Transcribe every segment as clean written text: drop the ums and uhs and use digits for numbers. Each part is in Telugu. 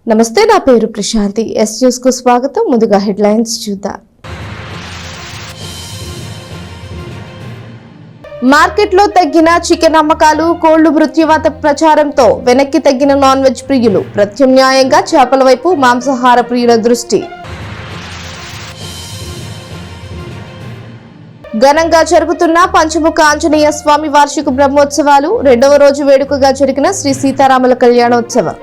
నమస్తే, నా పేరు ప్రశాంతి. ఎస్ న్యూస్ కు స్వాగతం. ముందుగా హెడ్లైన్స్ చూద్దాం. మార్కెట్లో తగ్గిన చికెన్ అమ్మకాలు, కోళ్లు మృత్యువాత ప్రచారంతో వెనక్కి తగ్గిన నాన్ వెజ్ ప్రియులు. ప్రత్యామ్నాయంగా చేపల వైపు మాంసాహార ప్రియుల దృష్టి. ఘనంగా జరుగుతున్న పంచముఖ ఆంజనేయ స్వామి వార్షిక బ్రహ్మోత్సవాలు. రెండవ రోజు వేడుకగా జరిగిన శ్రీ సీతారాముల కళ్యాణోత్సవం.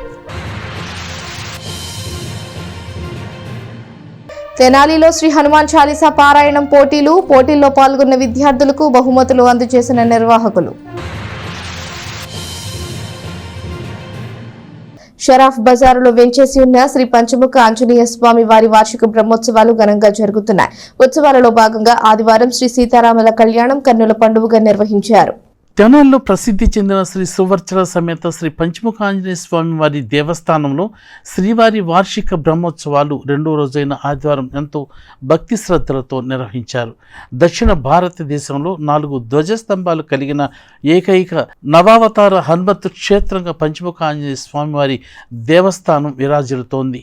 తెనాలిలో శ్రీ హనుమాన్ చాలీసా పారాయణం పోటీల్లో పాల్గొన్న విద్యార్థులకు బహుమతులు అందజేసిన నిర్వాహకులు. షరాఫ్ బజారులో వెంచేసి ఉన్న శ్రీ పంచముఖ ఆంజనేయ స్వామి వారి వార్షిక బ్రహ్మోత్సవాలు ఘనంగా జరుగుతున్నాయి. ఉత్సవాలలో భాగంగా ఆదివారం శ్రీ సీతారాముల కళ్యాణం కన్నుల పండుగగా నిర్వహించారు. తెనాలిలో ప్రసిద్ధి చెందిన శ్రీ సువర్చల సమేత శ్రీ పంచముఖ ఆంజనేయ స్వామి వారి దేవస్థానంలో శ్రీవారి వార్షిక బ్రహ్మోత్సవాలు రెండో రోజైన ఆదివారం ఎంతో భక్తి శ్రద్ధలతో నిర్వహించారు. దక్షిణ భారతదేశంలో 4 ధ్వజస్తంభాలు కలిగిన ఏకైక నవావతార హనుమత్ క్షేత్రంగా పంచముఖ ఆంజనేయ స్వామి వారి దేవస్థానం విరాజిల్లుతోంది.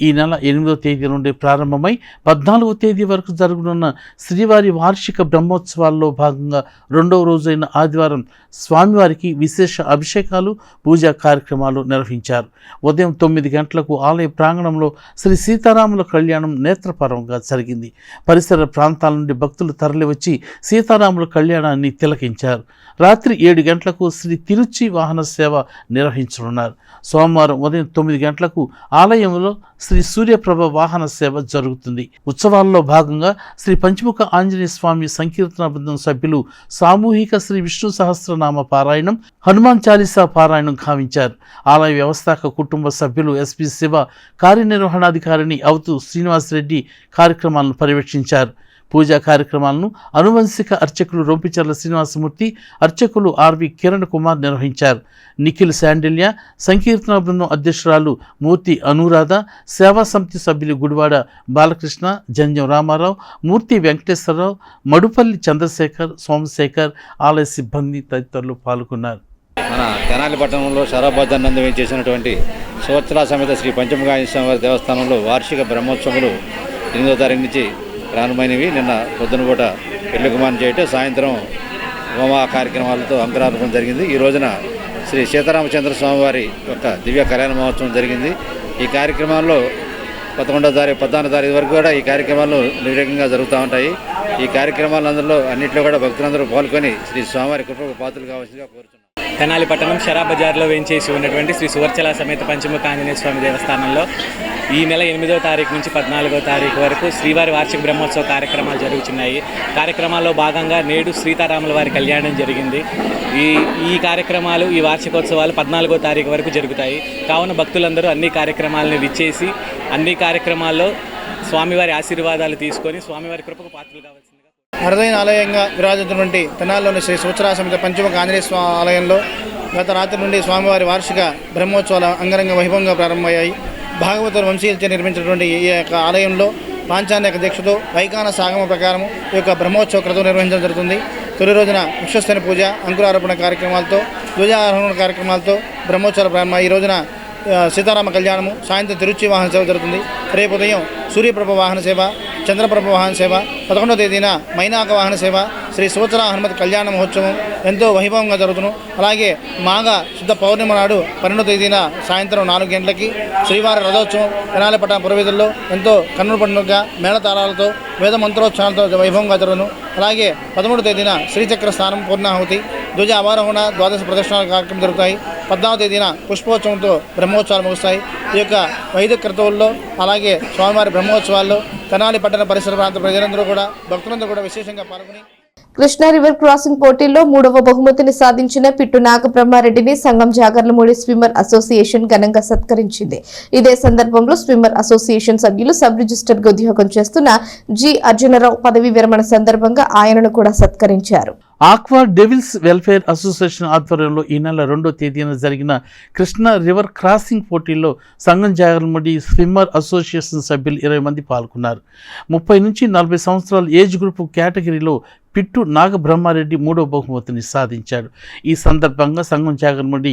ఈ నెల 8వ తేదీ నుండి ప్రారంభమై 14వ తేదీ వరకు జరగనున్న శ్రీవారి వార్షిక బ్రహ్మోత్సవాల్లో భాగంగా రెండవ రోజైన ఆదివారం స్వామివారికి విశేష అభిషేకాలు, పూజా కార్యక్రమాలు నిర్వహించారు. ఉదయం 9 గంటలకు ఆలయ ప్రాంగణంలో శ్రీ సీతారాముల కళ్యాణం నేత్రపరంగా జరిగింది. పరిసర ప్రాంతాల నుండి భక్తులు తరలివచ్చి సీతారాముల కళ్యాణాన్ని తిలకించారు. రాత్రి 7 గంటలకు శ్రీ తిరుచి వాహన సేవ నిర్వహించనున్నారు. సోమవారం ఉదయం 9 గంటలకు ఆలయంలో శ్రీ సూర్యప్రభ వాహన సేవ జరుగుతుంది. ఉత్సవాల్లో భాగంగా శ్రీ పంచముఖ ఆంజనేయ స్వామి సంకీర్తన బృందం సభ్యులు సామూహిక శ్రీ విష్ణు సహస్రనామ పారాయణం, హనుమాన్ చాలీసా పారాయణం గావించారు. ఆలయ వ్యవస్థాపక కుటుంబ సభ్యులు ఎస్పీ శివ, కార్యనిర్వహణాధికారిని అవతు శ్రీనివాసరెడ్డి కార్యక్రమాలను పర్యవేక్షించారు. పూజా కార్యక్రమాలను అనువంశిక అర్చకులు రొంపిచర్ల శ్రీనివాసమూర్తి, అర్చకులు ఆర్వి కిరణ్ కుమార్ నిర్వహించారు. నిఖిల్ శాండిల్య, సంకీర్తన బృందం అధ్యక్షురాలు మూర్తి అనురాధ, సేవా సమితి సభ్యులు గుడివాడ బాలకృష్ణ, జంజం రామారావు, మూర్తి వెంకటేశ్వరరావు, మడుపల్లి చంద్రశేఖర్, సోమశేఖర్, ఆలయ సిబ్బంది తదితరులు పాల్గొన్నారు. మన తెనాలి పట్టణంలో షరాఫ్ నందు చేసినటువంటి సువర్చల సమేత శ్రీ పంచముఖ ఆంజనేయ స్వామి వారి దేవస్థానంలో వార్షిక బ్రహ్మోత్సవాలు 8వ తారీఖు నుంచి ప్రారంభమైనవి. నిన్న పొద్దున పూట పెళ్లి కుమార్తె చేయటం, సాయంత్రం హోమ కార్యక్రమాలతో అంకురార్పణ జరిగింది. ఈ రోజున శ్రీ సీతారామచంద్ర స్వామి వారి యొక్క దివ్య కళ్యాణ మహోత్సవం జరిగింది. ఈ కార్యక్రమాల్లో 11వ తారీఖు 14వ తారీఖు వరకు కూడా ఈ కార్యక్రమాలు నిర్విఘ్నంగా జరుగుతూ ఉంటాయి. ఈ కార్యక్రమాలందరిలో అన్నింటిలో కూడా భక్తులందరూ పాల్గొని శ్రీ స్వామివారి కృపకు పాత్రలు కావాల్సిందిగా కోరుతున్నాం. తెనాలి పట్టణం షరాఫ్ బజార్లో వేంచేసి ఉన్నటువంటి శ్రీ సువర్చల సమేత పంచముఖ ఆంజనేయ స్వామి దేవస్థానంలో ఈ నెల 8వ తారీఖు నుంచి 14వ తారీఖు వరకు శ్రీవారి వార్షిక బ్రహ్మోత్సవ కార్యక్రమాలు జరుగుతున్నాయి. కార్యక్రమాల్లో భాగంగా నేడు సీతారాముల వారి కళ్యాణం జరిగింది. ఈ కార్యక్రమాలు, ఈ వార్షికోత్సవాలు 14వ తారీఖు వరకు జరుగుతాయి. కావున భక్తులందరూ అన్ని కార్యక్రమాలను విచ్చేసి అన్ని కార్యక్రమాల్లో స్వామివారి ఆశీర్వాదాలు తీసుకొని స్వామివారి కృపకు పాత్రలు కావాల్సిందిగా. అరుదైన ఆలయంగా విరాజిస్తున్నటువంటి తెనాలిలోని శ్రీ సువర్చల సమేత పంచముఖ ఆంజనేయ స్వామి ఆలయంలో గత రాత్రి నుండి స్వామివారి వార్షిక బ్రహ్మోత్సవాలు అంగరంగ వైభవంగా ప్రారంభమయ్యాయి. భాగవతుల వంశీయులచే నిర్మించినటువంటి ఈ యొక్క ఆలయంలో పాంచాన్యక దీక్షతో వైఖాన సాగమ ప్రకారం ఈ యొక్క బ్రహ్మోత్సవ క్రతువు నిర్వహించడం జరుగుతుంది. తొలి రోజున విశ్వస్తని పూజ, అంకురారోపణ కార్యక్రమాలతో, ధ్వజారోహణ కార్యక్రమాలతో బ్రహ్మోత్సవాలు ప్రారంభం. ఈ రోజున సీతారామ కళ్యాణము, సాయంత్రం తిరుచి వాహన సేవ జరుగుతుంది. రేపు ఉదయం సూర్యప్రభ వాహన సేవ, చంద్రప్రభ వాహన సేవ, 11వ తేదీన మైనాక వాహన సేవ, శ్రీ సువర్చల హనుమత్ కళ్యాణ మహోత్సవం ఎంతో వైభవంగా జరుగుతును. అలాగే మాఘ శుద్ధ పౌర్ణిమ నాడు 12వ తేదీన సాయంత్రం 4 గంటలకి శ్రీవారి రథోత్సవం తెనాలి పట్టణ పురవీధుల్లో ఎంతో కన్నుల పండుగగా మేళతాళాలతో, వేద మంత్రోత్సవాలతో వైభవంగా జరుగును. అలాగే 13వ తేదీన శ్రీచక్ర స్నానం, పూర్ణాహుతి, ధ్వజ అవారోహణ, ద్వాదశ ప్రదక్షిణాల కార్యక్రమం జరుగుతాయి. 14వ తేదీన పుష్పోత్సవంతో బ్రహ్మోత్సవాలు ముగుస్తాయి. ఈ యొక్క వైదిక క్రతువుల్లో, అలాగే స్వామివారి బ్రహ్మోత్సవాల్లో తెనాలి పట్టణ పరిసర ప్రాంత ప్రజలందరూ కూడా, భక్తులందరూ కూడా విశేషంగా పాల్గొని కృష్ణా రివర్ క్రాసింగ్ పోటీల్లో 3వ బహుమతిని సాధించిన పిట్టు నాగబ్రహ్మారెడ్డిని సంఘం జాగర్లమూడి స్విమ్మర్ అసోసియేషన్ ఘనంగా సత్కరించింది. ఇదే సందర్భంలో స్విమ్మర్ అసోసియేషన్ సభ్యులు సబ్ రిజిస్టర్ గా ఉద్యోగం చేస్తున్న జి అర్జునరావు పదవీ విరమణ సందర్భంగా ఆయనను కూడా సత్కరించారు. ఆక్వా డెవిల్స్ వెల్ఫేర్ అసోసియేషన్ ఆధ్వర్యంలో ఈ నెల 2వ తేదీన జరిగిన కృష్ణా రివర్ క్రాసింగ్ పోటీల్లో సంగం జాగర్లముడి స్విమ్మర్ అసోసియేషన్ సభ్యులు 20 మంది పాల్గొన్నారు. 30 నుంచి 40 సంవత్సరాల ఏజ్ గ్రూప్ కేటగిరీలో పిట్టు నాగబ్రహ్మారెడ్డి 3వ బహుమతిని సాధించాడు. ఈ సందర్భంగా సంగం జాగర్లముడి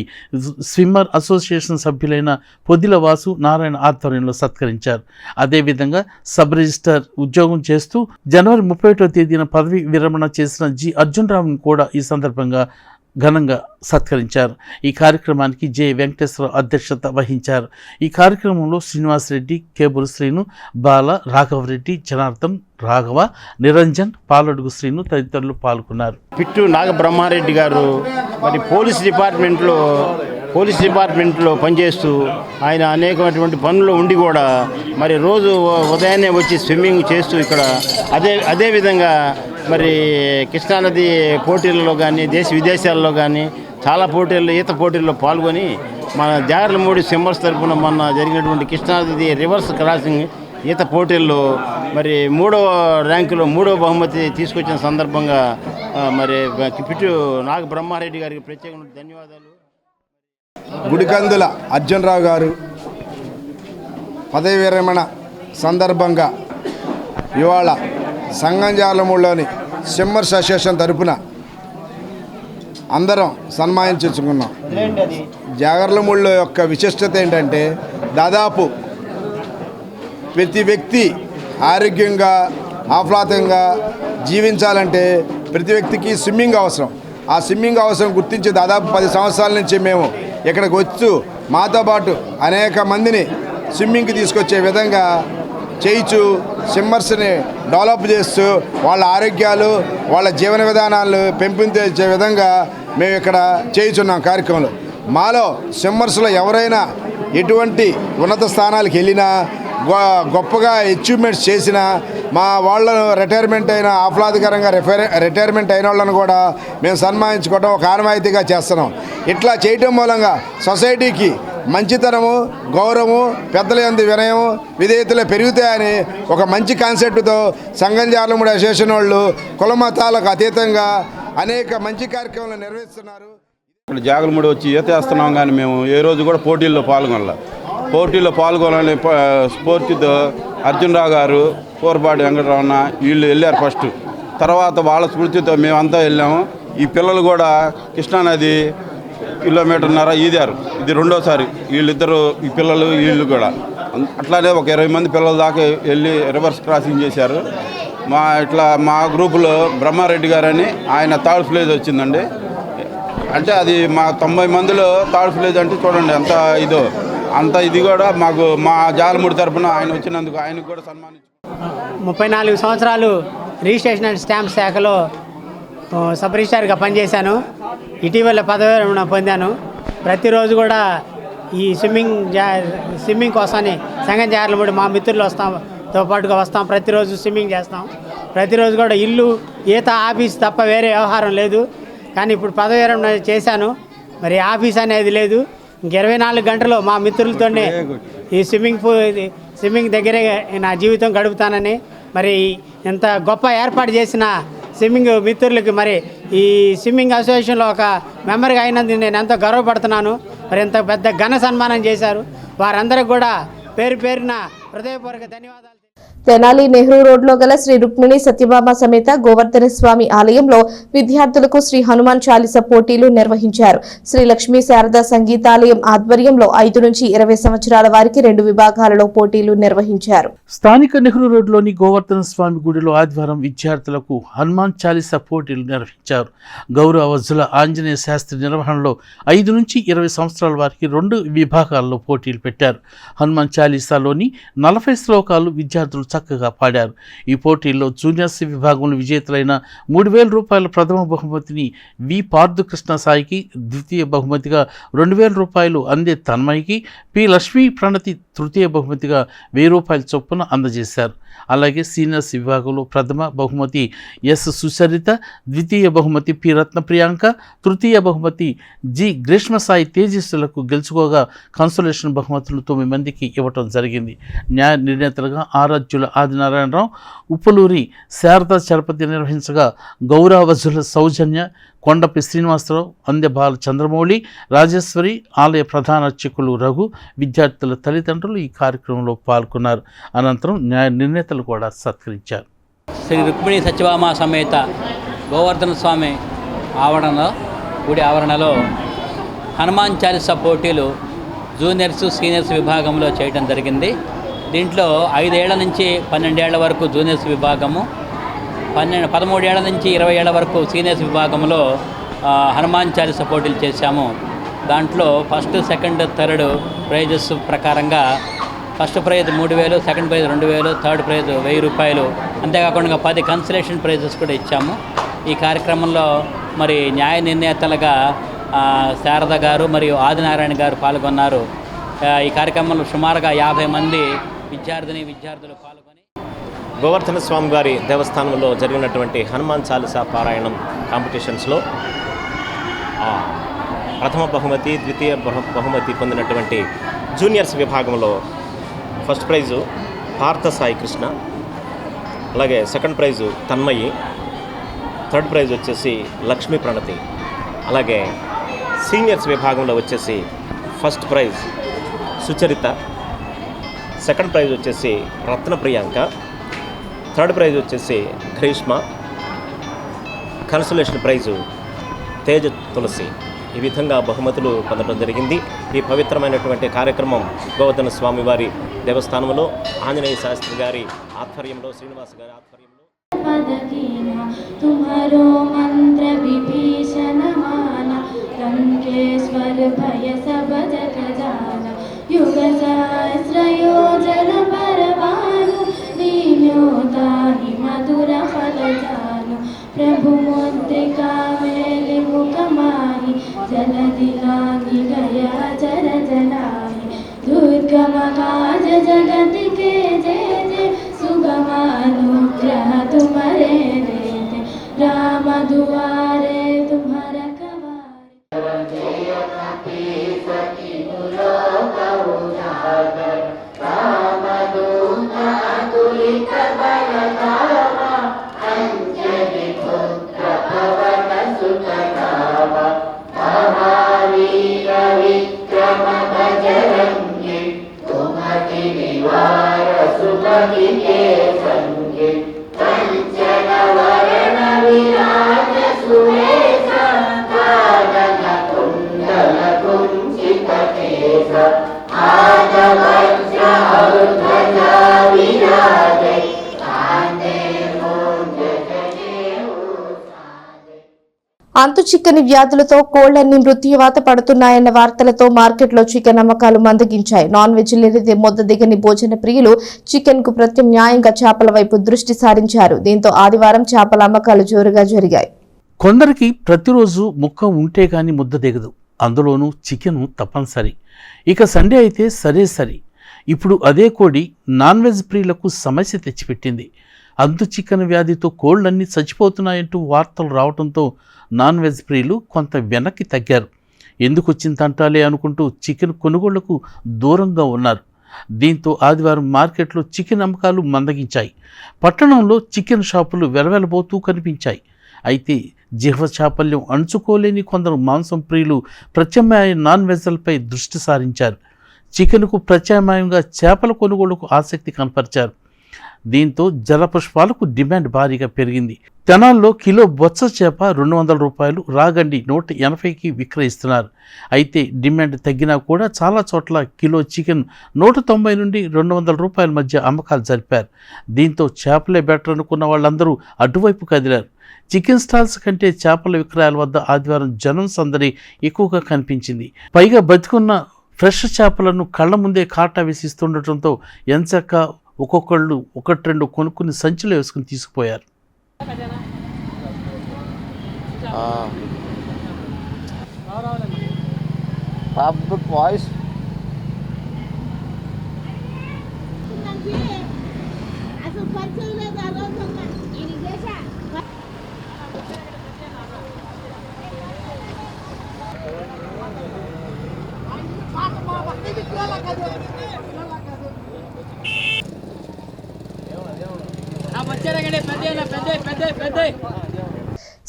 స్విమ్మర్ అసోసియేషన్ సభ్యులైన పొదిల వాసు నారాయణ ఆధ్వర్యంలో సత్కరించారు. అదేవిధంగా సబ్ రిజిస్టర్ ఉద్యోగం చేస్తూ జనవరి 31వ తేదీన పదవి విరమణ చేసిన జి అర్జున్ రావుని కూడా ఈ సందర్భంగా ఘనంగా సత్కరించారు. ఈ కార్యక్రమానికి జె వెంకటేశ్వర అధ్యక్షత వహించారు. ఈ కార్యక్రమంలో శ్రీనివాసరెడ్డి, కేబుల్ శ్రీను, బాల, రాఘవరెడ్డి, జనార్దన్, రాఘవ, నిరంజన్, పాలడుగు శ్రీను తదితరులు పాల్గొన్నారు. పిట్టు నాగబ్రహ్మారెడ్డి గారు మరి పోలీస్ డిపార్ట్మెంట్లో పనిచేస్తూ ఆయన అనేకమైనటువంటి పనులు ఉండి కూడా మరి రోజు ఉదయాన్నే వచ్చి స్విమ్మింగ్ చేస్తూ ఇక్కడ అదేవిధంగా మరి కృష్ణానది పోటీలలో కానీ దేశ విదేశాల్లో కానీ చాలా పోటీల్లో ఈత పోటీల్లో పాల్గొని మన జాగర్లమూడి స్విమ్మర్స్ తరఫున మొన్న జరిగినటువంటి కృష్ణానది రివర్స్ క్రాసింగ్ ఈత పోటీల్లో మరి 3వ ర్యాంకులో 3వ బహుమతి తీసుకొచ్చిన సందర్భంగా మరి పిట్టు నాగబ్రహ్మారెడ్డి గారికి ప్రత్యేకమైన ధన్యవాదాలు. గుడికందుల అర్జున్ రావు గారు పదవి విరమణ సందర్భంగా ఇవాళ సంగం జాగర్లమూడిలోని స్విమ్మర్స్ అసోసియేషన్ తరపున అందరం సన్మానించుకున్నాం. జాగర్లమూడిలో యొక్క విశిష్టత ఏంటంటే దాదాపు ప్రతి వ్యక్తి ఆరోగ్యంగా ఆహ్లాదంగా జీవించాలంటే ప్రతి వ్యక్తికి స్విమ్మింగ్ అవసరం. ఆ స్విమ్మింగ్ అవసరం గుర్తించి దాదాపు 10 సంవత్సరాల నుంచి మేము ఇక్కడికి వచ్చి మాతో పాటు అనేక మందిని స్విమ్మింగ్కి తీసుకొచ్చే విధంగా చేయించు స్విమ్మర్స్ని డెవలప్ చేస్తూ వాళ్ళ ఆరోగ్యాలు వాళ్ళ జీవన విధానాలు పెంపొందించే విధంగా మేము ఇక్కడ చేయించున్నాం కార్యక్రమంలో. మాలో స్విమ్మర్స్లో ఎవరైనా ఎటువంటి ఉన్నత స్థానాలకు వెళ్ళినా గొప్పగా అచీవ్మెంట్స్ చేసిన మా వాళ్ళను రిటైర్మెంట్ అయిన ఆహ్లాదకరంగా రిటైర్మెంట్ అయిన వాళ్ళను కూడా మేము సన్మానించుకోవడం ఒక ఆనవాయితీగా చేస్తున్నాం. ఇట్లా చేయటం మూలంగా సొసైటీకి మంచితనము, గౌరవము, పెద్దల యందు వినయం, విధేయతలు పెరుగుతాయని ఒక మంచి కాన్సెప్ట్తో సంగం జాగర్లమూడి అసోసియేషన్ వాళ్ళు కుల మతాలకు అతీతంగా అనేక మంచి కార్యక్రమాలు నిర్వహిస్తున్నారు. ఇక్కడ జాగర్లమూడి వచ్చి ఈత వేస్తున్నాం, కానీ మేము ఏ రోజు కూడా పోటీల్లో పాల్గొనాలని స్ఫూర్తితో అర్జున్ రావు గారు, పూర్పాటి వెంకటరమణ వీళ్ళు వెళ్ళారు ఫస్ట్. తర్వాత వాళ్ళ స్ఫూర్తితో మేమంతా వెళ్ళాము. ఈ పిల్లలు కూడా కృష్ణానది 1.5 కిలోమీటర్ల ఈదారు. ఇది 2వసారి వీళ్ళిద్దరు, ఈ పిల్లలు వీళ్ళు కూడా. అట్లానే ఒక 20 మంది పిల్లల దాకా వెళ్ళి రివర్స్ క్రాసింగ్ చేశారు. మా గ్రూపులో బ్రహ్మారెడ్డి గారని ఆయన థర్డ్ ప్లేస్ వచ్చిందండి. అంటే అది మా 90 మందిలో థర్డ్ ప్లేస్ అంటే చూడండి అంత ఇది కూడా మాకు మా జాగర్లమూడి తరఫున ఆయన వచ్చినందుకు ఆయనకు కూడా సన్మానించారు. 34 సంవత్సరాలు రిజిస్ట్రేషన్ అండ్ స్టాంప్ శాఖలో సబ్ రిజిస్టార్గా పనిచేశాను. ఇటీవల పదవి విరమణ పొందాను. ప్రతిరోజు కూడా ఈ స్విమ్మింగ్ కోసమని సంగం జాగర్లమూడి మా మిత్రులు తో పాటుగా వస్తాం. ప్రతిరోజు స్విమ్మింగ్ చేస్తాం. ప్రతిరోజు కూడా ఇల్లు ఈత ఆఫీస్ తప్ప వేరే వ్యవహారం లేదు. కానీ ఇప్పుడు పదవి విరమణ చేశాను. మరి ఆఫీస్ అనేది లేదు. 24 గంటలు మా మిత్రులతోనే ఈ స్విమ్మింగ్ దగ్గరే నా జీవితం గడుపుతానని మరి ఎంత గొప్ప ఏర్పాటు చేసిన స్విమ్మింగ్ మిత్రులకి మరి ఈ స్విమ్మింగ్ అసోసియేషన్లో ఒక మెంబర్గా అయినందుకు నేను ఎంతో గర్వపడుతున్నాను. మరి ఎంత పెద్ద ఘన సన్మానం చేశారు. వారందరికీ కూడా పేరున హృదయపూర్వక ధన్యవాదాలు. తెనాలి నెహ్రూ రోడ్లో గల శ్రీ రుక్మిణి సత్యభామ సమేత గోవర్ధన స్వామి ఆలయంలో విద్యార్థులకు శ్రీ హనుమాన్ చాలీసా పోటీలు నిర్వహించారు. శ్రీ లక్ష్మీ శారదా సంగీతాలయం ఆధ్వర్యంలో 5 నుంచి 20 సంవత్సరాల వారికి 2 విభాగాలలో పోటీలు నిర్వహించారు. స్థానిక నెహ్రూ రోడ్లోని గోవర్ధన స్వామి గుడిలో ఆదివారం విద్యార్థులకు హనుమాన్ చాలీసా పోటీలు నిర్వహించారు. గౌరవ వజ్జుల ఆంజనేయ శాస్త్రి నిర్వహణలో 5 నుంచి 20 సంవత్సరాల వారికి 2 విభాగాల్లో పోటీలు పెట్టారు. హనుమాన్ చాలీసాలోని 40 శ్లోకాలు విద్యార్థులు చక్కగా పాడారు. ఈ పోటీల్లో జూనియర్స్ విభాగంలో విజేతలైన 3,000 రూపాయల ప్రథమ బహుమతిని వి పార్థకృష్ణ సాయికి, ద్వితీయ బహుమతిగా 2,000 రూపాయలు అందే తన్మయ్యకి, పి లక్ష్మీ ప్రణతి తృతీయ బహుమతిగా 1,000 రూపాయల చొప్పున అందజేశారు. అలాగే సీనియర్స్ విభాగంలో ప్రథమ బహుమతి ఎస్ సుచరిత, ద్వితీయ బహుమతి పి రత్న ప్రియాంక, తృతీయ బహుమతి జి గ్రీష్మసాయి తేజస్సులకు గెలుచుకోగా కన్సోలేషన్ బహుమతులు 9 మందికి ఇవ్వటం జరిగింది. న్యాయ నిర్ణేతలుగా ఆరాధ్యుల ఆదినారాయణరావు, ఉప్పులూరి శారదా చలపతి నిర్వహించగా గౌరవజుల సౌజన్య, కొండపి శ్రీనివాసరావు, అందెబాల చంద్రమౌళి, రాజేశ్వరి, ఆలయ ప్రధాన అర్చకులు రఘు, విద్యార్థుల తల్లిదండ్రులు ఈ కార్యక్రమంలో పాల్గొన్నారు. అనంతరం న్యాయ నిర్ణేతలు కూడా సత్కరించారు. శ్రీ రుక్మిణి సత్యభామ సమేత గోవర్ధన స్వామి గుడి ఆవరణలో హనుమాన్ చాలీసా పోటీలు జూనియర్స్ సీనియర్స్ విభాగంలో చేయడం జరిగింది. దీంట్లో 5 ఏళ్ల నుంచి 12 ఏళ్ల వరకు జూనియర్స్ విభాగము, 13 ఏళ్ల నుంచి 20 ఏళ్ల వరకు సీనియర్స్ విభాగంలో హనుమాన్ చాలీసా పోటీలు చేశాము. దాంట్లో ఫస్ట్, సెకండ్, థర్డ్ ప్రైజెస్ ప్రకారంగా first prize 3,000, second prize 2,000, third prize 1,000 రూపాయలు, అంతేకాకుండా 10 కన్సలేషన్ ప్రైజెస్ కూడా ఇచ్చాము. ఈ కార్యక్రమంలో మరి న్యాయ నిర్ణేతలుగా శారద గారు మరియు ఆదినారాయణ గారు పాల్గొన్నారు. ఈ కార్యక్రమంలో సుమారుగా 50 మంది విద్యార్థులు పాల్గొని గోవర్ధన స్వామి వారి దేవస్థానంలో జరిగినటువంటి హనుమాన్ చాలీసా పారాయణం కాంపిటీషన్స్లో ప్రథమ బహుమతి, ద్వితీయ బహుమతి పొందినటువంటి జూనియర్స్ విభాగంలో ఫస్ట్ ప్రైజు పార్థ సాయి కృష్ణ, అలాగే second prize Tanmayi, third prize వచ్చేసి లక్ష్మీ ప్రణతి, అలాగే సీనియర్స్ విభాగంలో వచ్చేసి first prize Sucharitha, second prize వచ్చేసి రత్న ప్రియాంక, థర్డ్ ప్రైజ్ వచ్చేసి గ్రీష్మ, కన్సలేషన్ ప్రైజు తేజ తులసి. ఈ విధంగా బహుమతులు పొందడం జరిగింది. ఈ పవిత్రమైనటువంటి కార్యక్రమం గోవర్ధన స్వామివారి దేవస్థానంలో ఆంజనేయ శాస్త్రి గారి ఆధ్వర్యంలో, శ్రీనివాస గారి ఆధ్వర్యంలో तुम्हारो मंत्र विभीषण माना, लंकेश्वर भय सब जग जाना, युग सहस्र योजन परवानु, दीन्यो ताहि मधुर फल जानु, प्रभु मुद्रिका मेलि मुख माहि, जलधि लांघि गया चर जलाहि, दुर्गम काज जगत के जय जय, सुगम अनुग्रह तुम्हारे देते, राम दुआरे तुम्हारा అంతు చిక్కని వ్యాధులతో కోళ్లన్నీ మృత్యువాత పడుతున్నాయన్న వార్తలతో మార్కెట్లో చికెన్ అమ్మకాలు మందగించాయి. నాన్ వెజ్ లేనిదే మొద్ద దిగని భోజన ప్రియులు చికెన్ కు ప్రత్యామ్నాయంగా చేపల వైపు దృష్టి సారించారు. దీంతో ఆదివారం చేపల అమ్మకాలు జోరుగా జరిగాయి. కొందరికి ప్రతిరోజు ముక్క ఉంటే గాని ముద్ద దిగదు, అందులోనూ చికెన్ తప్పనిసరి. ఇక సండే అయితే సరే. ఇప్పుడు అదే కోడి నాన్ వెజ్ ప్రియులకు సమస్య తెచ్చిపెట్టింది. అంతు చికెన్ వ్యాధితో కోళ్లన్నీ చచ్చిపోతున్నాయంటూ వార్తలు రావడంతో నాన్ వెజ్ ప్రియులు కొంత వెనక్కి తగ్గారు. ఎందుకు వచ్చిందంటాలే అనుకుంటూ చికెన్ కొనుగోళ్లకు దూరంగా ఉన్నారు. దీంతో ఆదివారం మార్కెట్లో చికెన్ అమ్మకాలు మందగించాయి. పట్టణంలో చికెన్ షాపులు వెలవెలబోతూ కనిపించాయి. అయితే జిహ్వ చాపల్యం అణుచుకోలేని కొందరు మాంసం ప్రియులు ప్రత్యామ్నాయ నాన్ వెజ్లపై దృష్టి సారించారు. చికెన్కు ప్రత్యామ్నాయంగా చేపల కొనుగోలుకు ఆసక్తి కనపరిచారు. దీంతో జలపుష్పాలకు డిమాండ్ భారీగా పెరిగింది. తెనాల్లో కిలో బొత్స చేప 200 రూపాయలు, రాగండి 180కి విక్రయిస్తున్నారు. అయితే డిమాండ్ తగ్గినా కూడా చాలా చోట్ల కిలో చికెన్ 190 నుండి 200 రూపాయల మధ్య అమ్మకాలు జరిపారు. దీంతో చేపలే బెటర్ అనుకున్న వాళ్ళందరూ అటువైపు కదిలారు. చికెన్ స్టాల్స్ కంటే చేపల విక్రయాల వద్ద ఆదివారం జనం సందడి ఎక్కువగా కనిపించింది. పైగా బతికున్న ఫ్రెష్ చేపలను కళ్ళ ముందే కాటా వేసిస్తుండటంతో ఎంచక్క ఒక్కొక్కళ్ళు 1-2 కొనుక్కుని సంచిలో వేసుకుని తీసుకుపోయారు.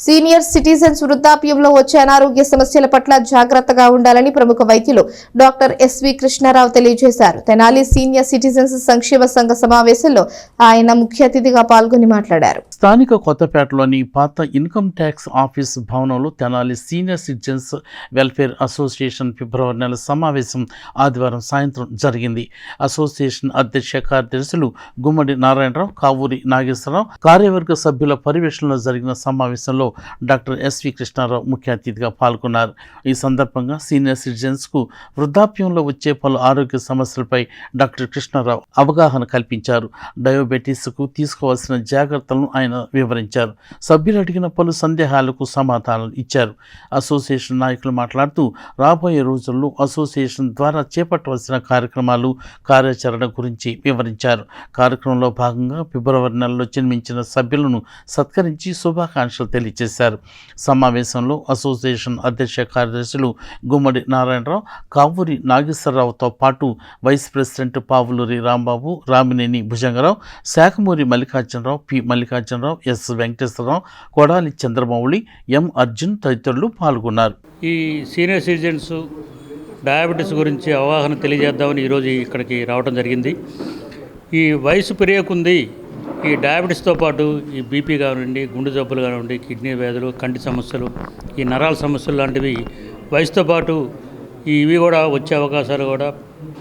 సీనియర్ సిటిజన్స్ వృద్ధాప్యంలో వచ్చే అనారోగ్య సమస్యల పట్ల జాగ్రత్తగా ఉండాలని ప్రముఖ వైద్యులు డాక్టర్ ఎస్వి కృష్ణారావు తెలియజేశారు. తెనాలి సీనియర్ సిటిజన్స్ సంక్షేమ సంఘ సమావేశంలో ఆయన ముఖ్య అతిథిగా పాల్గొని మాట్లాడారు. స్థానిక కొత్తపేటలోని పాత ఇన్కమ్ ట్యాక్స్ ఆఫీస్ భవనంలో Tenali senior citizens welfare association ఫిబ్రవరి నెల సమావేశం ఆదివారం సాయంత్రం జరిగింది. అసోసియేషన్ అధ్యక్ష కార్యదర్శులు గుమ్మడి నారాయణరావు, కావూరి నాగేశ్వరరావు కార్యవర్గ సభ్యుల పర్యవేక్షణలో జరిగిన సమావేశంలో డాక్టర్ ఎస్వి కృష్ణారావు ముఖ్య అతిథిగా పాల్గొన్నారు. ఈ సందర్భంగా సీనియర్ సిటిజన్స్కు వృద్ధాప్యంలో వచ్చే పలు ఆరోగ్య సమస్యలపై డాక్టర్ కృష్ణారావు అవగాహన కల్పించారు. డయాబెటీస్కు తీసుకోవాల్సిన జాగ్రత్తలను ఆయన వివరించారు. సభ్యులు అడిగిన పలు సందేహాలకు సమాధానాలు ఇచ్చారు. అసోసియేషన్ నాయకులు మాట్లాడుతూ రాబోయే రోజుల్లో అసోసియేషన్ ద్వారా చేపట్టవలసిన కార్యక్రమాలు, కార్యాచరణ గురించి వివరించారు. కార్యక్రమంలో భాగంగా ఫిబ్రవరి నెలలో జన్మించిన సభ్యులను సత్కరించి శుభాకాంక్షలు తెలియజేశారు. సమావేశంలో అసోసియేషన్ అధ్యక్ష కార్యదర్శులు గుమ్మడి నారాయణరావు, కావూరి నాగేశ్వరరావుతో పాటు vice president Pavuluri Rambabu, Ramineni Bhujangarao, Sakhamuri Mallikarjunarao, P Mallikarjunarao, S Venkateswararao, Kodali Chandramouli, M Arjun తదితరులు పాల్గొన్నారు. ఈ సీనియర్ సిటిజన్స్ డయాబెటీస్ గురించి అవగాహన తెలియజేద్దామని ఈరోజు ఇక్కడికి రావడం జరిగింది. ఈ వయసు పెరిగేకుంది ఈ డయాబెటీస్తో పాటు ఈ బీపీ కానివ్వండి, గుండె జబ్బులు కానివ్వండి, కిడ్నీ వ్యాధులు, కంటి సమస్యలు, ఈ నరాల సమస్యలు లాంటివి వయసుతో పాటు ఇవి కూడా వచ్చే అవకాశాలు కూడా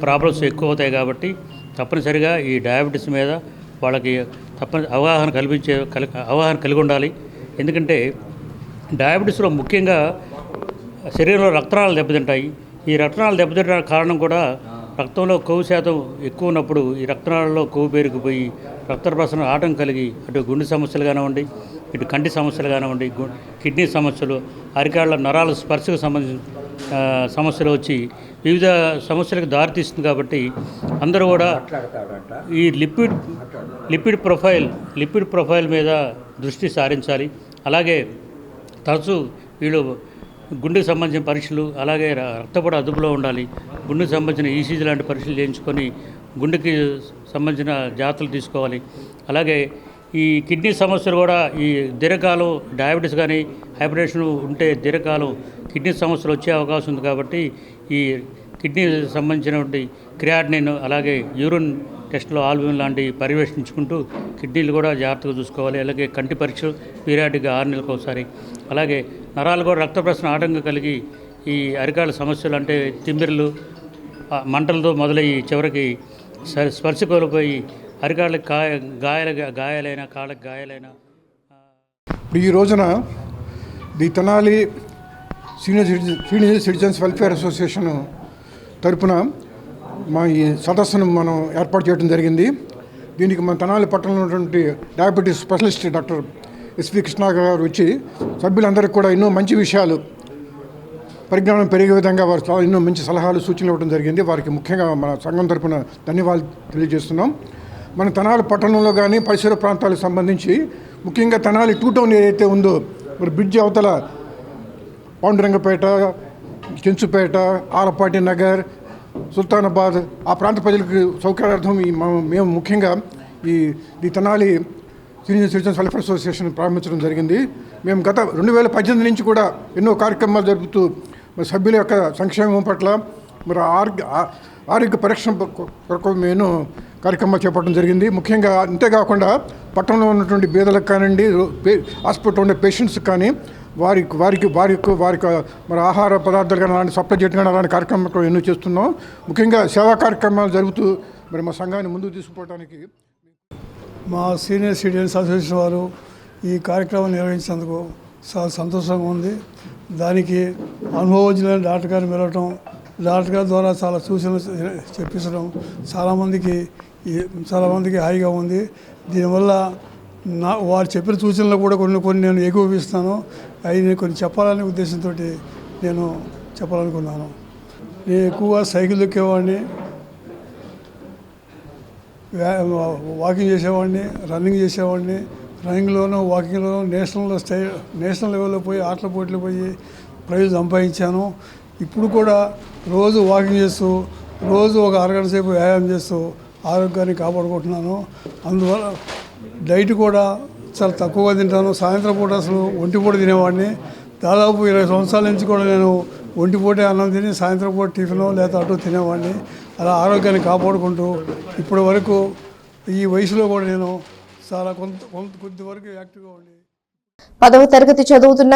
ప్రాబ్లమ్స్ ఎక్కువ అవుతాయి. కాబట్టి తప్పనిసరిగా ఈ డయాబెటీస్ మీద వాళ్ళకి అవగాహన కలిగి ఉండాలి. ఎందుకంటే డయాబెటీస్లో ముఖ్యంగా శరీరంలో రక్తనాళాలు దెబ్బతింటాయి. ఈ రక్తనాళాలు దెబ్బతింటడానికి కారణం కూడా రక్తంలో కొవ్వు శాతం ఎక్కువ ఉన్నప్పుడు ఈ రక్తనాళాల్లో కొవ్వు పేరుకుపోయి రక్త ప్రసరణ ఆటం కలిగి అటు గుండె సమస్యలు కానివ్వండి, ఇటు కంటి సమస్యలు కానివ్వండి, కిడ్నీ సమస్యలు, అరికాళ్ళ నరాల స్పర్శకు సంబంధించిన సమస్యలు వచ్చి వివిధ సమస్యలకు దారితీస్తుంది. కాబట్టి అందరూ కూడా ఈ లిపిడ్ ప్రొఫైల్ మీద దృష్టి సారించాలి. అలాగే తరచూ వీళ్ళు గుండెకు సంబంధించిన పరీక్షలు, అలాగే రక్తపోటు అదుపులో ఉండాలి. గుండెకు సంబంధించిన ఈసీజీ లాంటి పరీక్షలు చేయించుకొని గుండెకి సంబంధించిన జాగ్రత్తలు తీసుకోవాలి. అలాగే ఈ కిడ్నీ సమస్యలు కూడా ఈ దీర్ఘకాలం డయాబెటీస్ కానీ హైపర్టెన్షన్ ఉంటే దీర్ఘకాలం కిడ్నీ సమస్యలు వచ్చే అవకాశం ఉంది. కాబట్టి ఈ కిడ్నీ సంబంధించినటువంటి క్రియాటినిన్, అలాగే యూరిన్ టెస్ట్లో ఆల్బుమిన్ లాంటివి పర్యవేక్షించుకుంటూ కిడ్నీలు కూడా జాగ్రత్తగా చూసుకోవాలి. అలాగే కంటి పరీక్షలు పీరియాడిక్గా 6 నెలలకు ఒకసారి. అలాగే నరాలు కూడా రక్త ప్రసరణ ఆటంకం కలిగి ఈ అరికాళ్ళ సమస్యలు అంటే తిమ్మిర్లు, మంటలతో మొదలయ్యి చివరికి స్పర్శ కోల్పోయి అరికాళ్ళకి గాయాలైన కాళ్ళకి గాయాలైన. ఇప్పుడు ఈ రోజున the Tenali senior citizens welfare association తరపున మా ఈ సదస్సును మనం ఏర్పాటు చేయడం జరిగింది. దీనికి మన తెనాలి పట్టణంలో ఉన్నటువంటి diabetes specialist doctor SV Krishna garu వచ్చి సభ్యులందరికీ కూడా ఎన్నో మంచి విషయాలు, పరిజ్ఞానం పెరిగే విధంగా వారు ఎన్నో మంచి సలహాలు, సూచనలు ఇవ్వడం జరిగింది. వారికి ముఖ్యంగా మన సంఘం తరపున ధన్యవాదాలు తెలియజేస్తున్నాం. మన తెనాలి పట్టణంలో కానీ పరిసర ప్రాంతాలకు సంబంధించి ముఖ్యంగా తెనాలి 2 టౌన్ ఏదైతే ఉందో, మరి బ్రిడ్జి అవతల పాండురంగపేట, చెంచుపేట, ఆలపాటి నగర్, సుల్తానాబాద్ ఆ ప్రాంత ప్రజలకు సౌకర్యార్థం మేము ముఖ్యంగా ఈ Tenali senior citizens welfare association ప్రారంభించడం జరిగింది. మేము గత 2018 నుంచి కూడా ఎన్నో కార్యక్రమాలు జరుపుతూ మరి సభ్యుల యొక్క సంక్షేమం పట్ల, మరి ఆరోగ్య పరీక్ష కొరకు మేము కార్యక్రమాలు చేపట్టడం జరిగింది. ముఖ్యంగా అంతేకాకుండా పట్టణంలో ఉన్నటువంటి బీదలకు కానివ్వండి, హాస్పిటల్లో ఉండే పేషెంట్స్కి కానీ వారికి మరి ఆహార పదార్థాలు కానీ అలాంటి సప్లై చేయడం కానీ అలాంటి కార్యక్రమాలు ఎన్నో చేస్తున్నాం. ముఖ్యంగా సేవా కార్యక్రమాలు జరుపుతూ మరి మా సంఘాన్ని ముందుకు తీసుకుపోవడానికి మా సీనియర్ సిటిజన్స్ అసోసియేషన్ వారు ఈ కార్యక్రమం నిర్వహించినందుకు చాలా సంతోషంగా ఉంది. దానికి అనుభవజ్ఞులైన డాక్టర్ గారిని వెళ్ళటం, డాక్టర్ గారి ద్వారా చాలా సూచనలు చెప్పించడం చాలామందికి హాయిగా ఉంది. దీనివల్ల వారు చెప్పిన సూచనలు కూడా కొన్ని నేను ఏకీభవిస్తాను. అవి నేను కొన్ని చెప్పాలనే ఉద్దేశంతో నేను చెప్పాలనుకున్నాను. నేను ఎక్కువగా సైకిల్ దొక్కేవాడిని, వాకింగ్ చేసేవాడిని, రన్నింగ్ చేసేవాడిని. రన్నింగ్లోనూ వాకింగ్లోనూ నేషనల్ లెవెల్లో పోయి ఆటల పోటీలు పోయి ప్రైజ్ సంపాదించాను. ఇప్పుడు కూడా రోజు వాకింగ్ చేస్తూ రోజు ఒక అరగంట సేపు వ్యాయామం చేస్తూ ఆరోగ్యాన్ని కాపాడుకుంటున్నాను. అందువల్ల డైట్ కూడా చాలా తక్కువగా తింటాను. సాయంత్రం పూట అసలు ఒంటిపూట తినేవాడిని. దాదాపు 20 సంవత్సరాల నుంచి కూడా నేను ఒంటిపూటే అన్నం తిని సాయంత్రం పూట టిఫినో లేదా అటు తినేవాడిని. అలా ఆరోగ్యాన్ని కాపాడుకుంటూ ఇప్పటి వరకు ఈ వయసులో కూడా నేను చాలా కొద్ది వరకు యాక్టివ్గా ఉండి 10వ తరగతి చదువుతున్న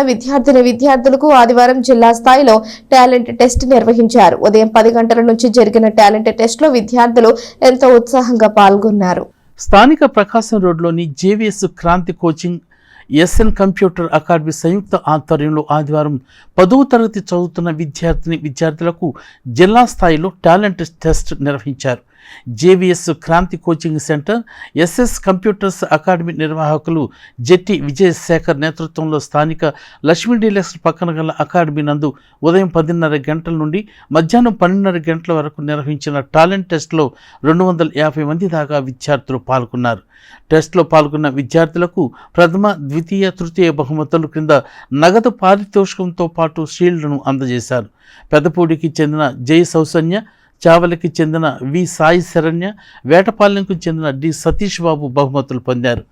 విద్యార్థులకు ఆదివారం జిల్లా స్థాయిలో టాలెంట్ టెస్ట్ నిర్వహించారు. ఉదయం 10 గంటల నుంచి జరిగిన టాలెంట్ టెస్ట్ లో విద్యార్థులు ఎంతో ఉత్సాహంగా పాల్గొన్నారు. స్థానిక ప్రకాశం రోడ్లోని JVS Kranti coaching SN computer academy సంయుక్త ఆధ్వర్యంలో ఆదివారం 10వ తరగతి చదువుతున్న విద్యార్థులకు జిల్లా స్థాయిలో టాలెంట్ టెస్ట్ నిర్వహించారు. JVS Kranti coaching centre, SS computers academy నిర్వాహకులు జెట్టి విజయశేఖర్ నేతృత్వంలో స్థానిక లక్ష్మీ డీలక్స్ పక్కన గల అకాడమీ నందు ఉదయం 10:30 గంటల నుండి మధ్యాహ్నం 12:30 గంటల వరకు నిర్వహించిన టాలెంట్ టెస్ట్లో 250 మంది దాకా విద్యార్థులు పాల్గొన్నారు. టెస్ట్లో పాల్గొన్న విద్యార్థులకు ప్రథమ, ద్వితీయ, తృతీయ బహుమతులు క్రింద నగదు పారితోషికంతో పాటు షీల్డ్ను అందజేశారు. పెద్దపూడికి చెందిన జై సౌసన్య, చావలికి చెందిన వి సాయి శరణ్య, వేటపాలెంకు చెందిన డి సతీష్ బాబు బహుమతులు పొందారు.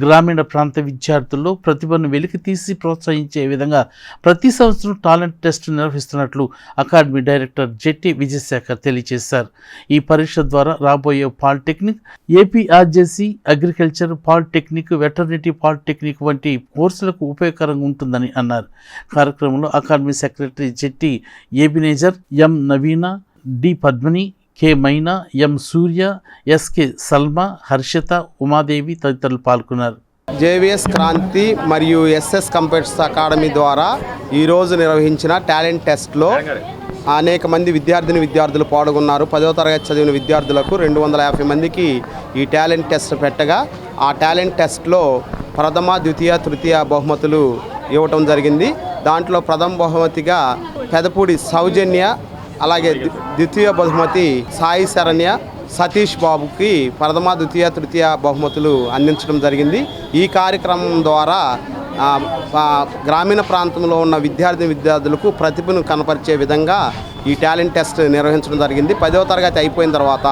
గ్రామీణ ప్రాంత విద్యార్థుల్లో ప్రతిభను వెలికితీసి ప్రోత్సహించే విధంగా ప్రతి సంవత్సరం టాలెంట్ టెస్ట్ నిర్వహిస్తున్నట్లు అకాడమీ డైరెక్టర్ జెట్టి విజయశేఖర్ తెలియజేశారు. ఈ పరీక్ష ద్వారా రాబోయే polytechnic, APRJC, agriculture polytechnic, వెటర్నిటీ polytechnic వంటి కోర్సులకు ఉపయోగకరంగా ఉంటుందని అన్నారు. కార్యక్రమంలో అకాడమీ సెక్రటరీ జెట్టి ఏబినేజర్, ఎం నవీన, డి పద్మిని, కె మైనా, ఎం సూర్య, ఎస్కే సల్మా, హర్షిత, ఉమాదేవి తదితరులు పాల్గొన్నారు. జేవీఎస్ క్రాంతి మరియు ఎస్ఎస్ కంప్యూటర్స్ అకాడమీ ద్వారా ఈరోజు నిర్వహించిన టాలెంట్ టెస్ట్లో అనేక మంది విద్యార్థులు పాల్గొన్నారు. 10వ తరగతి చదివిన విద్యార్థులకు 250 మందికి ఈ టాలెంట్ టెస్ట్ పెట్టగా ఆ టాలెంట్ టెస్ట్లో ప్రథమ, ద్వితీయ, తృతీయ బహుమతులు ఇవ్వటం జరిగింది. దాంట్లో ప్రథమ బహుమతిగా పెదపూడి సౌజన్య, అలాగే ద్వితీయ బహుమతి సాయి శరణ్య, సతీష్ బాబుకి ప్రథమ, ద్వితీయ, తృతీయ బహుమతులు అందించడం జరిగింది. ఈ కార్యక్రమం ద్వారా గ్రామీణ ప్రాంతంలో ఉన్న విద్యార్థులకు ప్రతిభను కనపరిచే విధంగా ఈ టాలెంట్ టెస్ట్ నిర్వహించడం జరిగింది. 10వ తరగతి అయిపోయిన తర్వాత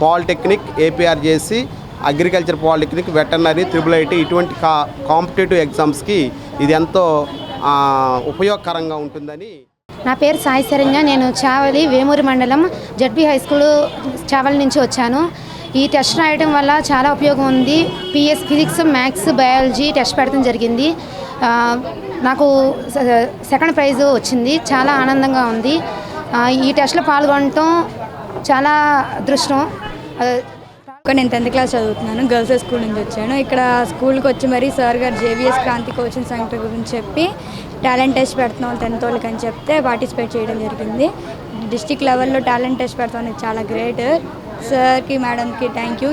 polytechnic, APRJC, agriculture polytechnic, veterinary, IIIT ఇటువంటి కాంపిటేటివ్ ఎగ్జామ్స్కి ఇది ఎంతో ఉపయోగకరంగా ఉంటుందని. నా పేరు సాయి శరణ్య. నేను చావలి వేమూరి మండలం జడ్పీ హై స్కూల్ చావలి నుంచి వచ్చాను. ఈ టెస్ట్ రాయడం వల్ల చాలా ఉపయోగం ఉంది. ఫిజిక్స్, మ్యాథ్స్, బయాలజీ టెస్ట్ పెట్టడం జరిగింది. నాకు సెకండ్ ప్రైజ్ వచ్చింది. చాలా ఆనందంగా ఉంది. ఈ టెస్ట్లో పాల్గొనటం చాలా అదృష్టం. నేను 10th క్లాస్ చదువుతున్నాను. గర్ల్స్ స్కూల్ నుంచి వచ్చాను. ఇక్కడ స్కూల్కి వచ్చి మరి సార్ గారు జేవీఎస్ క్రాంతి కోచింగ్ సెంటర్ గురించి చెప్పి టాలెంట్ టెస్ట్ పెడుతున్నాం 10th వాళ్ళకి అని చెప్తే పార్టిసిపేట్ చేయడం జరిగింది. డిస్టిక్ లెవెల్లో టాలెంట్ టెస్ట్ పెడతాం అనేది చాలా గ్రేట్. సార్కి, మేడంకి thank you.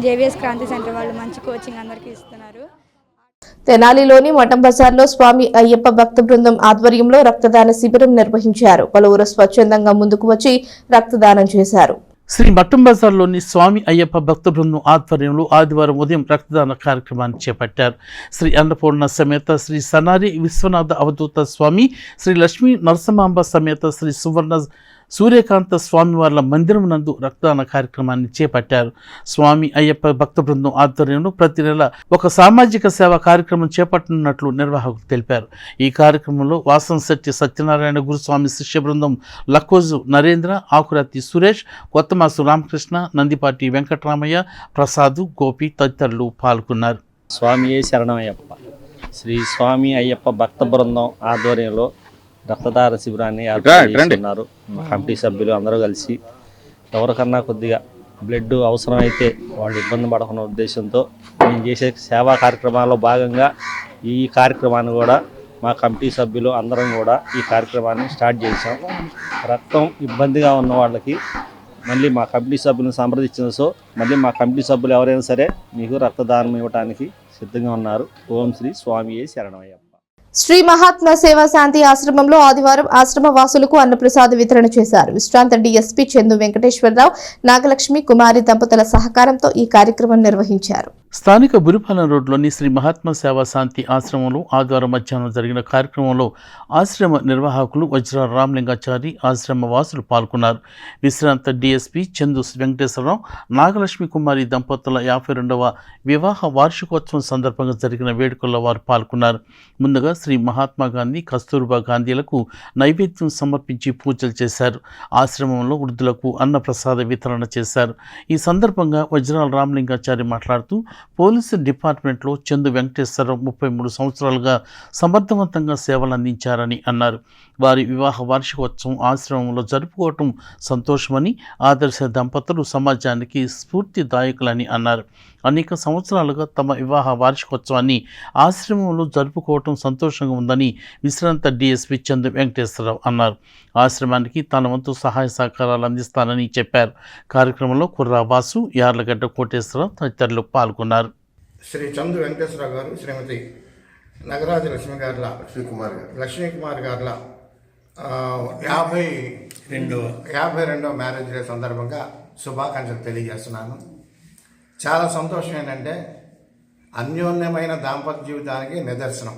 JVS Kranti centre వాళ్ళు మంచి కోచింగ్ అందరికీ ఇస్తున్నారు. తెనాలిలోని మఠం బజార్లో స్వామి అయ్యప్ప భక్త బృందం ఆధ్వర్యంలో రక్తదాన శిబిరం నిర్వహించారు. పలువురు స్వచ్ఛందంగా ముందుకు వచ్చి రక్తదానం చేశారు. శ్రీ మఠం బజార్లోని స్వామి అయ్యప్ప భక్త బృందం ఆధ్వర్యంలో ఆదివారం ఉదయం రక్తదాన కార్యక్రమాన్ని చేపట్టారు. శ్రీ అన్నపూర్ణ సమేత శ్రీ సనారి విశ్వనాథ అవధూత స్వామి, శ్రీ లక్ష్మీ నరసింహాంబ సమేత శ్రీ సువర్ణ సూర్యకాంత స్వామివార్ల మందిరం నందు రక్తదాన కార్యక్రమాన్ని చేపట్టారు. స్వామి అయ్యప్ప భక్త బృందం ఆధ్వర్యంలో ప్రతి నెల ఒక సామాజిక సేవా కార్యక్రమం చేపట్టనున్నట్లు నిర్వాహకులు తెలిపారు. ఈ కార్యక్రమంలో వాసంశెట్టి సత్యనారాయణ గురుస్వామి శిష్య బృందం లక్కోజు నరేంద్ర, ఆకురాతి సురేష్, కొత్తమాసు రామకృష్ణ, నందిపాటి వెంకటరామయ్య, ప్రసాద్, గోపి తదితరులు పాల్గొన్నారు. స్వామి శరణమయ్యప్ప శ్రీ స్వామి అయ్యప్ప భక్త బృందం ఆధ్వర్యంలో రక్తదాన శిబిరాన్ని ఏర్పాటు చేస్తున్నారు. కమిటీ సభ్యులు అందరూ కలిసి ఎవరికన్నా కొద్దిగా బ్లడ్ అవసరమైతే వాళ్ళు ఇబ్బంది పడకున్న ఉద్దేశంతో మేము చేసే సేవా కార్యక్రమాల్లో భాగంగా ఈ కార్యక్రమాన్ని కూడా మా కమిటీ సభ్యులు అందరం కూడా ఈ కార్యక్రమాన్ని స్టార్ట్ చేసాం. రక్తం ఇబ్బందిగా ఉన్న వాళ్ళకి మళ్ళీ మా కమిటీ సభ్యులను సంప్రదించిన మళ్ళీ మా కమిటీ సభ్యులు ఎవరైనా సరే మీకు రక్తదానం ఇవ్వడానికి సిద్ధంగా ఉన్నారు. ఓం శ్రీ స్వామియే శరణమయ్యప్ప. శ్రీ మహాత్మా సేవా శాంతి ఆశ్రమంలో ఆదివారం ఆశ్రమ వాసులకు అన్నప్రసాద వితరణ చేశారు. విశ్రాంత డీఎస్పీ చందు వెంకటేశ్వరరావు, నాగలక్ష్మి కుమారి దంపతుల సహకారంతో ఈ కార్యక్రమం నిర్వహించారు. స్థానిక బురిపాలెం రోడ్లోని శ్రీ మహాత్మా సేవా శాంతి ఆశ్రమంలో ఆదివారం మధ్యాహ్నం జరిగిన కార్యక్రమంలో ఆశ్రమ నిర్వాహకులు వజ్ర రామలింగాచారి, ఆశ్రమ వాసులు పాల్గొన్నారు. విశ్రాంత డీఎస్పీ చందు వెంకటేశ్వరరావు, నాగలక్ష్మి కుమారి దంపతుల 52వ వివాహ వార్షికోత్సవం సందర్భంగా జరిగిన వేడుకల్లో వారు పాల్గొన్నారు. ముందుగా శ్రీ మహాత్మా గాంధీ, కస్తూర్బా గాంధీలకు నైవేద్యం సమర్పించి పూజలు చేశారు. ఆశ్రమంలో వృద్ధులకు అన్నప్రసాద వితరణ చేశారు. ఈ సందర్భంగా వజ్రాల రామలింగాచారి మాట్లాడుతూ పోలీసు డిపార్ట్మెంట్లో చందు వెంకటేశ్వరరావు 33 సంవత్సరాలుగా సమర్థవంతంగా సేవలు అందించారని అన్నారు. వారి వివాహ వార్షికోత్సవం ఆశ్రమంలో జరుపుకోవటం సంతోషమని, ఆదర్శ దంపతులు సమాజానికి స్ఫూర్తిదాయకులని అన్నారు. అనేక సంవత్సరాలుగా తమ వివాహ వార్షికోత్సవాన్ని ఆశ్రమంలో జరుపుకోవటం సంతోషంగా ఉందని విశ్రాంత డీఎస్పీ చందు వెంకటేశ్వరరావు అన్నారు. ఆశ్రమానికి తన వంతు సహాయ సహకారాలు అందిస్తానని చెప్పారు. కార్యక్రమంలో కుర్రా వాసు, యార్లగడ్డ కోటేశ్వరరావు తదితరులు పాల్గొన్నారు. శ్రీ చందు వెంకటేశ్వరరావు గారు, శ్రీమతి నగరాజ లక్ష్మీ గారుల లక్ష్మీ కుమార్ గారుల 52వ మ్యారేజ్ డే సందర్భంగా శుభాకాంక్షలు తెలియజేస్తున్నాను. చాలా సంతోషం ఏంటంటే అన్యోన్యమైన దాంపత్య జీవితానికి నిదర్శనం.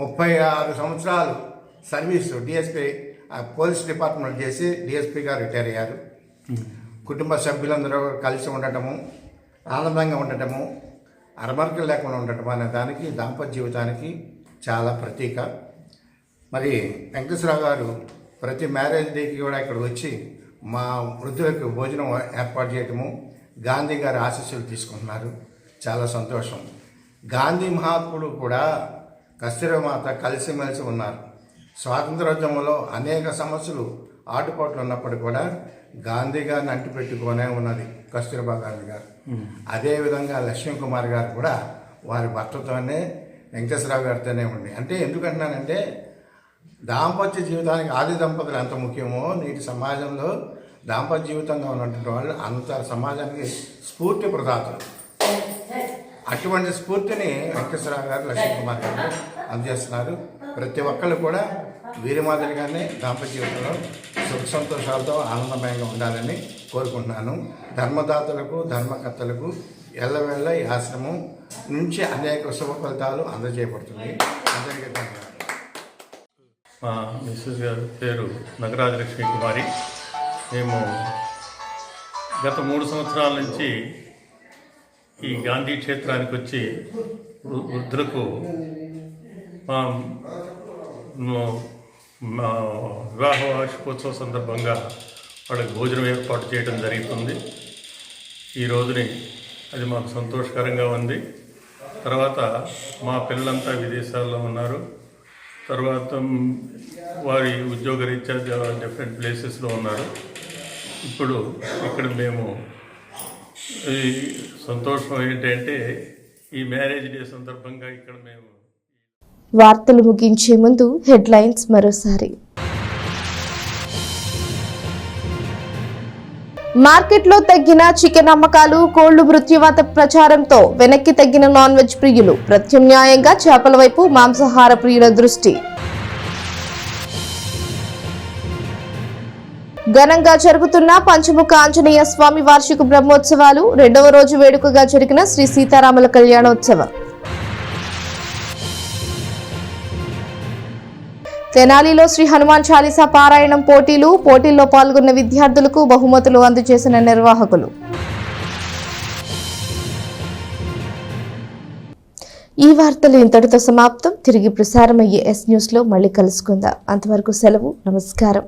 36 సంవత్సరాలు సర్వీసు డిఎస్పీ పోలీస్ డిపార్ట్మెంట్ చేసి డిఎస్పీగా రిటైర్ అయ్యారు. కుటుంబ సభ్యులందరూ కలిసి ఉండటము, ఆనందంగా ఉండటము, అరమరికలు లేకుండా ఉండటం అనే దానికి దాంపత్య జీవితానికి చాలా ప్రతీక. మరి వెంకటేశ్వరరావు గారు ప్రతి మ్యారేజ్ డేకి కూడా ఇక్కడ వచ్చి మా వృద్ధులకు భోజనం ఏర్పాటు చేయటము, గాంధీ గారి ఆశీస్సులు తీసుకుంటున్నారు. చాలా సంతోషం. గాంధీ మహాత్ముడు కూడా కస్తూరిమాత కలిసిమెలిసి ఉన్నారు. స్వాతంత్రోద్యమంలో అనేక సమస్యలు ఆటుపాట్లు ఉన్నప్పటికీ కూడా గాంధీ గారిని అంటిపెట్టుకొనే ఉన్నది కస్తూరిబా గాంధీ గారు. అదేవిధంగా లక్ష్మీ కుమార్ గారు కూడా వారి భర్తతోనే వెంకటేశ్వరరావు గారితోనే ఉంది. అంటే ఎందుకంటున్నానంటే దాంపత్య జీవితానికి ఆది దంపతులు ఎంత ముఖ్యమో నేటి సమాజంలో దాంపత్య జీవితంగా ఉన్నటువంటి వాళ్ళు అంత సమాజానికి స్ఫూర్తి ప్రదాతలు. అటువంటి స్ఫూర్తిని వెంకటేశ్వరరావు గారు, లక్ష్మీ కుమార్ గారు అందజేస్తున్నారు. ప్రతి ఒక్కళ్ళు కూడా వీరి మాదిరిగానే దాంపత్య జీవితంలో సుఖ సంతోషాలతో ఆనందమయంగా ఉండాలని కోరుకుంటున్నాను. ధర్మదాతలకు, ధర్మకర్తలకు ఎల్లవేళ ఈ ఆశ్రమం నుంచి అనేక శుభ ఫలితాలు అందజేయబడుతుంది. అందరికీ ధన్యవాదాలు. మా మిస్సెస్ గారు పేరు నగరాజ లక్ష్మీ కుమారి. మేము గత 3 సంవత్సరాల నుంచి ఈ గాంధీ క్షేత్రానికి వచ్చి వృద్ధులకు మా వివాహ వార్షికోత్సవం సందర్భంగా వాళ్ళకి భోజనం ఏర్పాటు చేయడం జరుగుతుంది. ఈ రోజుని అది మాకు సంతోషకరంగా ఉంది. తర్వాత మా పిల్లలంతా విదేశాల్లో ఉన్నారు. తర్వాత వారి ఉద్యోగరీత్యా డిఫరెంట్ ప్లేసెస్లో ఉన్నారు. ఇప్పుడు ఇక్కడ మేము ఈ సంతోషం ఏంటంటే ఈ మ్యారేజ్ డే సందర్భంగా ఇక్కడ మేము. వార్తలు ముగించే ముందు హెడ్లైన్స్ మరోసారి. మార్కెట్లో తగ్గిన చికెన్ అమ్మకాలు, కోళ్లు మృత్యువాత ప్రచారంతో వెనక్కి తగ్గిన నాన్ వెజ్ ప్రియులు. ప్రత్యామ్నాయంగా చేపల వైపు మాంసాహార ప్రియుల దృష్టి. ఘనంగా జరుగుతున్న పంచముఖ ఆంజనేయ స్వామి వార్షిక బ్రహ్మోత్సవాలు. 2వ రోజు వేడుకగా జరిగిన శ్రీ సీతారాముల కళ్యాణోత్సవం. తెనాలిలో శ్రీ హనుమాన్ చాలీసా పారాయణం పోటీల్లో పాల్గొన్న విద్యార్థులకు బహుమతులు అందజేసిన నిర్వాహకులు. ఈ వార్తలు ఇంతటితో సమాప్తం. తిరిగి ప్రసారమయ్యే ఎస్ న్యూస్లో మళ్ళీ కలుసుకుందాం. అంతవరకు సెలవు. నమస్కారం.